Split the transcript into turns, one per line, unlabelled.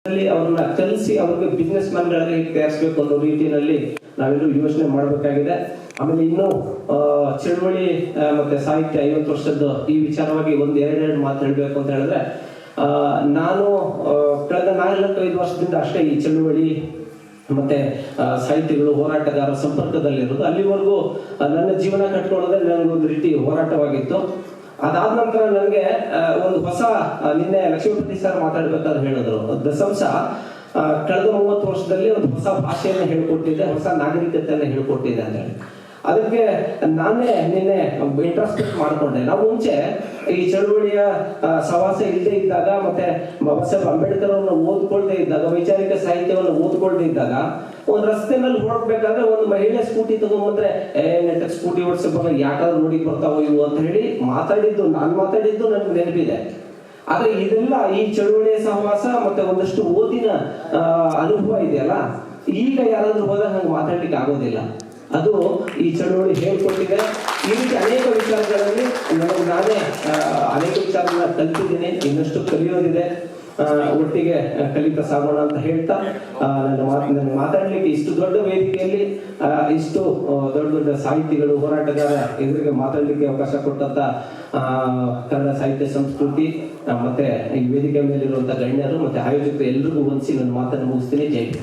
ಅವ್ರನ್ನ ಕಲಿಸಿ ಅವ್ರಿಗೆ ಬಿಸ್ನೆಸ್ ಮ್ಯಾನ್ಗಳಾಗಿ ತಯಾರಿಸಬೇಕು ಅನ್ನೋ ರೀತಿಯಲ್ಲಿ ನಾವೆಲ್ಲರೂ ಯೋಚನೆ ಮಾಡಬೇಕಾಗಿದೆ. ಆಮೇಲೆ ಇನ್ನು ಚಳುವಳಿ ಮತ್ತೆ ಸಾಹಿತ್ಯ 50 ವರ್ಷದ ಈ ವಿಚಾರವಾಗಿ ಎರಡೆರಡು ಮಾತು ಹೇಳಬೇಕು ಅಂತ ಹೇಳಿದ್ರೆ, ನಾನು ಕಳೆದ 4-5 ವರ್ಷದಿಂದ ಅಷ್ಟೇ ಈ ಚಳುವಳಿ ಮತ್ತೆ ಸಾಹಿತಿಗಳು ಹೋರಾಟಗಾರ ಸಂಪರ್ಕದಲ್ಲಿರೋದು. ಅಲ್ಲಿವರೆಗೂ ನನ್ನ ಜೀವನ ಕಟ್ಕೊಳ್ಳೋದೇ ನನಗೊಂದು ರೀತಿ ಹೋರಾಟವಾಗಿತ್ತು. ಅದಾದ ನಂತರ ನನಗೆ ಒಂದು ಹೊಸ, ನಿನ್ನೆ ಲಕ್ಷ್ಮೀಪತಿ ಸರ್ ಮಾತಾಡ್ಬೇಕಾದ್ರೆ ಹೇಳಿದ್ರು, ದಸಂಸ ಕಳೆದ 30 ವರ್ಷದಲ್ಲಿ ಒಂದು ಹೊಸ ಭಾಷೆಯನ್ನು ಹೇಳ್ಕೊಟ್ಟಿದೆ, ಹೊಸ ನಾಗರಿಕತೆಯನ್ನು ಹೇಳ್ಕೊಟ್ಟಿದೆ ಅಂತ ಹೇಳಿ. ಅದಕ್ಕೆ ನಾನೇ ನಿನ್ನೆ ಇಂಟ್ರಸ್ಪೆಕ್ಟ್ ಮಾಡ್ಕೊಂಡೆ. ನಾವು ಮುಂಚೆ ಈ ಚಳುವಳಿಯ ಸವಾಸ ಇಲ್ಲದೆ ಇದ್ದಾಗ, ಮತ್ತೆ ಬಾಬಾ ಸಾಹೇಬ್ ಅಂಬೇಡ್ಕರ್ ಅವ್ರನ್ನ ಓದ್ಕೊಳ್ದೇ ಇದ್ದಾಗ, ವೈಚಾರಿಕ ಸಾಹಿತ್ಯವನ್ನು ಓದ್ಕೊಳ್ದೇ ಇದ್ದಾಗ, ಒಂದು ರಸ್ತೆನಲ್ಲಿ ಹೊರಡ್ಬೇಕಾದ್ರೆ ಒಂದು ಮಹಿಳೆ ಸ್ಕೂಟಿ ತಗೊಂಡ್ಬಂದ್ರೆ ನೆಟ್ಟಗೆ ಸ್ಕೂಟಿ ಓಡಿಸೋವಾಗ ಯಾಕಾದ್ರೂ ನೋಡಿ ಬರ್ತಾವೋ ಇವು ಅಂತ ಹೇಳಿ ನಾನು ಮಾತಾಡಿದ್ದು ನನ್ಗೆ ನೆನಪಿದೆ. ಆದ್ರೆ ಇದೆಲ್ಲ ಈ ಚಳುವಳಿಯ ಸಹವಾಸ ಮತ್ತೆ ಒಂದಷ್ಟು ಓದಿನ ಅನುಭವ ಇದೆಯಲ್ಲ, ಈಗ ಯಾರಾದ್ರೂ ಹೋದಾಗ ಹಂಗೆ ಮಾತಾಡ್ಲಿಕ್ಕೆ ಆಗೋದಿಲ್ಲ. ಅದು ಈ ಚಳುವಳಿ ಹೇಳ್ಕೊಟ್ಟಿದೆ. ಈ ರೀತಿ ಅನೇಕ ವಿಚಾರಗಳಲ್ಲಿ ನಾನೇ ಅನೇಕ ವಿಚಾರಗಳನ್ನ ಕಲಿತಿದ್ದೀನಿ, ಇನ್ನಷ್ಟು ಕಲಿಯೋದಿದೆ. ಒಟ್ಟಿಗೆ ಕಲಿತಾ ಸಾಗೋಣ ಅಂತ ಹೇಳ್ತಾ ನನ್ನ ಮಾತಾಡ್ಲಿಕ್ಕೆ ಇಷ್ಟು ದೊಡ್ಡ ವೇದಿಕೆಯಲ್ಲಿ ಇಷ್ಟು ದೊಡ್ಡ ದೊಡ್ಡ ಸಾಹಿತಿಗಳು, ಹೋರಾಟಗಾರ ಎದುರಿಗೆ ಮಾತಾಡ್ಲಿಕ್ಕೆ ಅವಕಾಶ ಕೊಟ್ಟಂತ ಕನ್ನಡ ಸಾಹಿತ್ಯ ಸಂಸ್ಕೃತಿ ಮತ್ತೆ ಈ ವೇದಿಕೆ ಮೇಲಿರುವಂತಹ ಗಣ್ಯರು ಮತ್ತೆ ಆಯೋಜಕರು ಎಲ್ರಿಗೂ ವಂದಿಸಿ ನನ್ನ ಮಾತನ್ನು ಮುಗಿಸ್ತೀನಿ. ಜೈ ಹಿಂದ್.